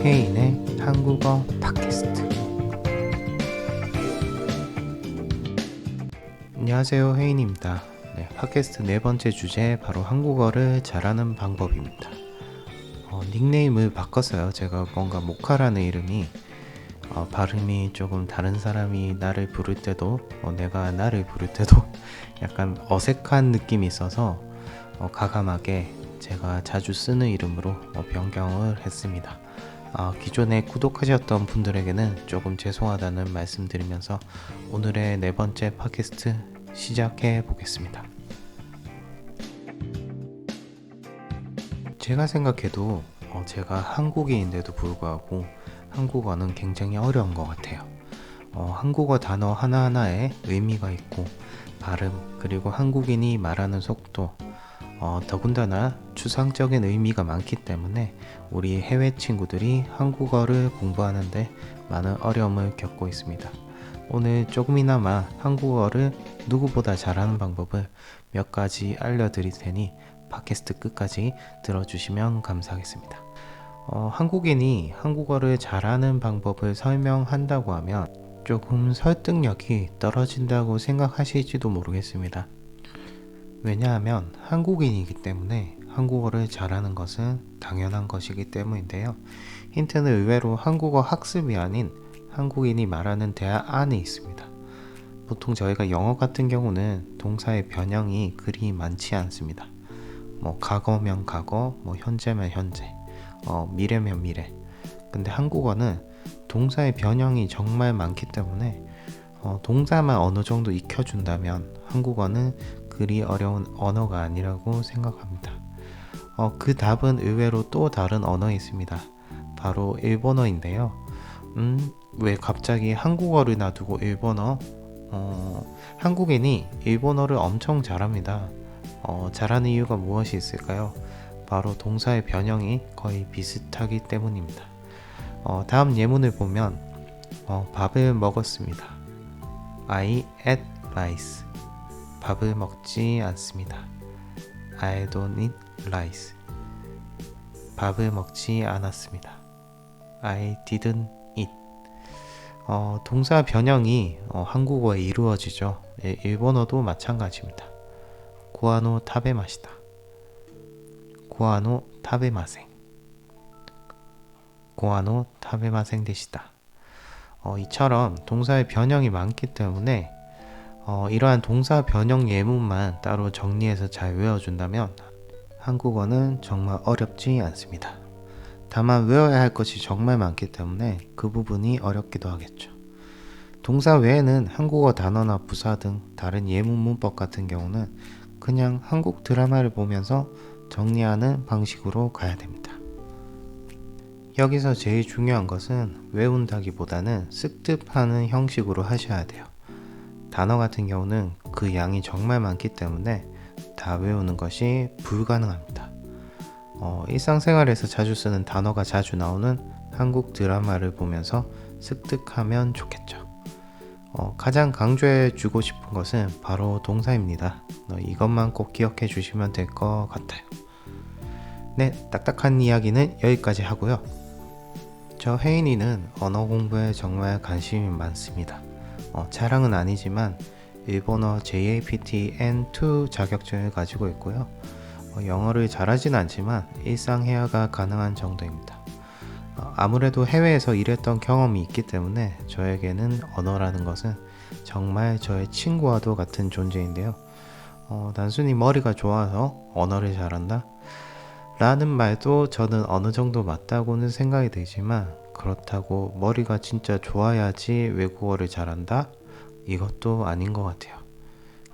혜인의 한국어 팟캐스트. 안녕하세요, 혜인입니다. 팟캐스트 네 번째 주제, 바로 한국어를 잘하는 방법입니다. 닉네임을 바꿨어요. 제가 뭔가 모카라는 이름이 발음이 조금 다른 사람이 나를 부를 때도 내가 나를 부를 때도 약간 어색한 느낌이 있어서 과감하게 제가 자주 쓰는 이름으로 변경을 했습니다. 기존에 구독하셨던 분들에게는 조금 죄송하다는 말씀드리면서 오늘의 네 번째 팟캐스트 시작해 보겠습니다. 제가 생각해도 제가 한국인인데도 불구하고 한국어는 굉장히 어려운 것 같아요. 한국어 단어 하나하나에 의미가 있고 발음, 그리고 한국인이 말하는 속도, 더군다나 추상적인 의미가 많기 때문에 우리 해외 친구들이 한국어를 공부하는데 많은 어려움을 겪고 있습니다. 오늘 조금이나마 한국어를 누구보다 잘하는 방법을 몇 가지 알려드릴 테니 팟캐스트 끝까지 들어주시면 감사하겠습니다. 한국인이 한국어를 잘하는 방법을 설명한다고 하면 조금 설득력이 떨어진다고 생각하실지도 모르겠습니다. 왜냐하면 한국인이기 때문에 한국어를 잘하는 것은 당연한 것이기 때문인데요. 힌트는 의외로 한국어 학습이 아닌 한국인이 말하는 대화 안에 있습니다. 보통 저희가 영어 같은 경우는 동사의 변형이 그리 많지 않습니다. 과거면 과거, 현재면 현재, 미래면 미래. 근데 한국어는 동사의 변형이 정말 많기 때문에 동사만 어느 정도 익혀준다면 한국어는 그리 어려운 언어가 아니라고 생각합니다. 그 답은 의외로 또 다른 언어에 있습니다. 바로 일본어인데요. 왜 갑자기 한국어를 놔두고 일본어? 한국인이 일본어를 엄청 잘합니다. 잘하는 이유가 무엇이 있을까요? 바로 동사의 변형이 거의 비슷하기 때문입니다. 다음 예문을 보면 밥을 먹었습니다. I ate rice. 밥을 먹지 않습니다. I don't eat rice. 밥을 먹지 않았습니다. I didn't eat. 동사 변형이 한국어에 이루어지죠. 일본어도 마찬가지입니다. 고아노 타베마시다. 고아노 타베마생. 고아노 타베마생 되시다. 이처럼 동사의 변형이 많기 때문에 이러한 동사 변형 예문만 따로 정리해서 잘 외워준다면 한국어는 정말 어렵지 않습니다. 다만 외워야 할 것이 정말 많기 때문에 그 부분이 어렵기도 하겠죠. 동사 외에는 한국어 단어나 부사 등 다른 예문 문법 같은 경우는 그냥 한국 드라마를 보면서 정리하는 방식으로 가야 됩니다. 여기서 제일 중요한 것은 외운다기보다는 습득하는 형식으로 하셔야 돼요. 단어 같은 경우는 그 양이 정말 많기 때문에 다 외우는 것이 불가능합니다. 일상생활에서 자주 쓰는 단어가 자주 나오는 한국 드라마를 보면서 습득하면 좋겠죠. 가장 강조해 주고 싶은 것은 바로 동사입니다. 이것만 꼭 기억해 주시면 될 것 같아요. 네, 딱딱한 이야기는 여기까지 하고요. 저 혜인이는 언어 공부에 정말 관심이 많습니다. 자랑은 아니지만 일본어 JAPT N2 자격증을 가지고 있고요. 영어를 잘하진 않지만 일상회화가 가능한 정도입니다. 아무래도 해외에서 일했던 경험이 있기 때문에 저에게는 언어라는 것은 정말 저의 친구와도 같은 존재인데요. 단순히 머리가 좋아서 언어를 잘한다? 라는 말도 저는 어느 정도 맞다고는 생각이 들지만, 그렇다고 머리가 진짜 좋아야지 외국어를 잘한다? 이것도 아닌 것 같아요.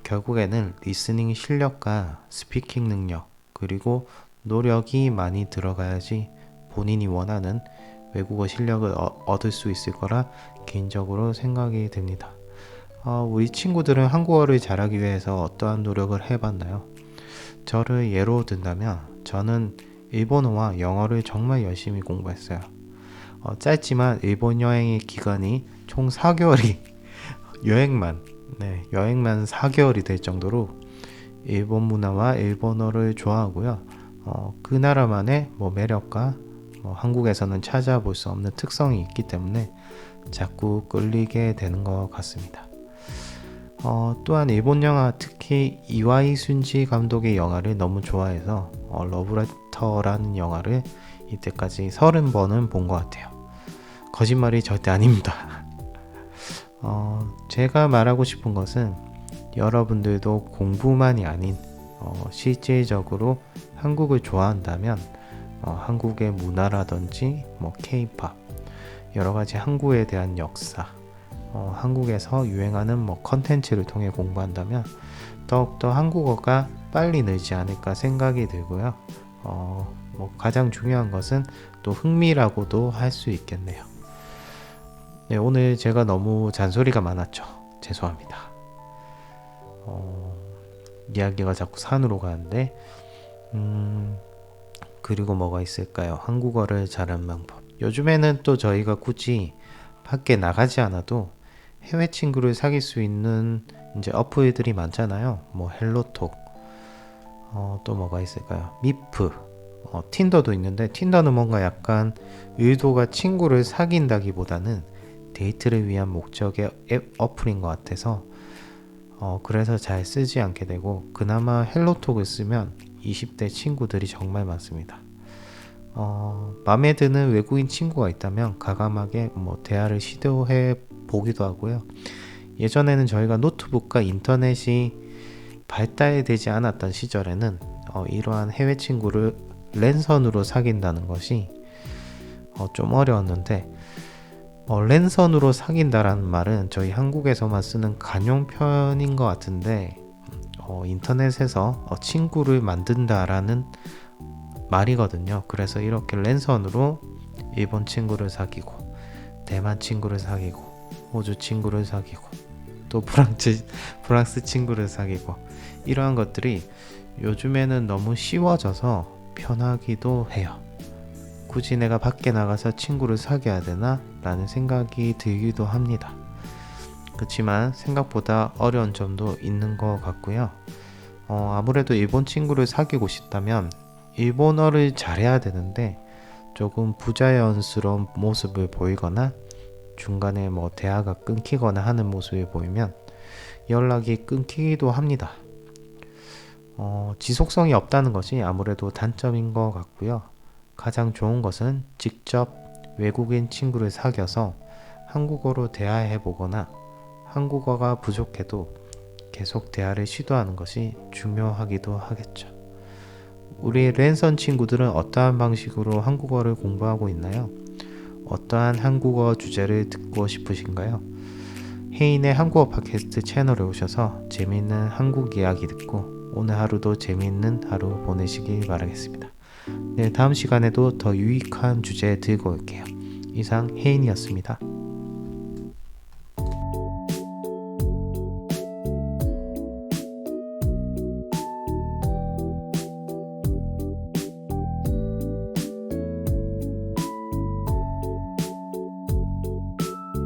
결국에는 리스닝 실력과 스피킹 능력, 그리고 노력이 많이 들어가야지 본인이 원하는 외국어 실력을 얻을 수 있을 거라 개인적으로 생각이 됩니다. 우리 친구들은 한국어를 잘하기 위해서 어떠한 노력을 해봤나요? 저를 예로 든다면 저는 일본어와 영어를 정말 열심히 공부했어요. 짧지만 일본 여행의 기간이 총 4개월이 여행만 4개월이 될 정도로 일본 문화와 일본어를 좋아하고요. 그 나라만의 매력과 한국에서는 찾아볼 수 없는 특성이 있기 때문에 자꾸 끌리게 되는 것 같습니다. 또한 일본 영화, 특히 이와이 순지 감독의 영화를 너무 좋아해서 러브레터라는 영화를 이때까지 30번은 본 것 같아요. 거짓말이 절대 아닙니다. 제가 말하고 싶은 것은 여러분들도 공부만이 아닌 실질적으로 한국을 좋아한다면 한국의 문화라든지 K-pop, 여러가지 한국에 대한 역사, 한국에서 유행하는 컨텐츠를 통해 공부한다면 더욱더 한국어가 빨리 늘지 않을까 생각이 들고요. 가장 중요한 것은 또 흥미라고도 할 수 있겠네요. 네, 오늘 제가 너무 잔소리가 많았죠. 죄송합니다. 이야기가 자꾸 산으로 가는데 그리고 뭐가 있을까요? 한국어를 잘하는 방법. 요즘에는 또 저희가 굳이 밖에 나가지 않아도 해외 친구를 사귈 수 있는 이제 어플들이 많잖아요. 헬로톡, 또 뭐가 있을까요? 미프, 틴더도 있는데 틴더는 뭔가 약간 의도가 친구를 사귄다기보다는 데이트를 위한 목적의 앱 어플인 것 같아서 그래서 잘 쓰지 않게 되고, 그나마 헬로톡을 쓰면 20대 친구들이 정말 많습니다. 마음에 드는 외국인 친구가 있다면 가감하게 대화를 시도해 보기도 하고요. 예전에는 저희가 노트북과 인터넷이 발달되지 않았던 시절에는 이러한 해외 친구를 랜선으로 사귄다는 것이 좀 어려웠는데, 랜선으로 사귄다라는 말은 저희 한국에서만 쓰는 관용편인 것 같은데, 인터넷에서 친구를 만든다라는 말이거든요. 그래서 이렇게 랜선으로 일본 친구를 사귀고, 대만 친구를 사귀고, 호주 친구를 사귀고, 또 프랑스 친구를 사귀고, 이러한 것들이 요즘에는 너무 쉬워져서 편하기도 해요. 굳이 내가 밖에 나가서 친구를 사귀어야 되나? 라는 생각이 들기도 합니다. 그렇지만 생각보다 어려운 점도 있는 것 같고요. 아무래도 일본 친구를 사귀고 싶다면 일본어를 잘해야 되는데, 조금 부자연스러운 모습을 보이거나 중간에 대화가 끊기거나 하는 모습을 보이면 연락이 끊기기도 합니다. 지속성이 없다는 것이 아무래도 단점인 것 같고요. 가장 좋은 것은 직접 외국인 친구를 사귀어서 한국어로 대화해 보거나, 한국어가 부족해도 계속 대화를 시도하는 것이 중요하기도 하겠죠. 우리 랜선 친구들은 어떠한 방식으로 한국어를 공부하고 있나요? 어떠한 한국어 주제를 듣고 싶으신가요? 혜인의 한국어 팟캐스트 채널에 오셔서 재미있는 한국 이야기 듣고 오늘 하루도 재미있는 하루 보내시길 바라겠습니다. 네, 다음 시간에도 더 유익한 주제 들고 올게요. 이상 혜인이었습니다.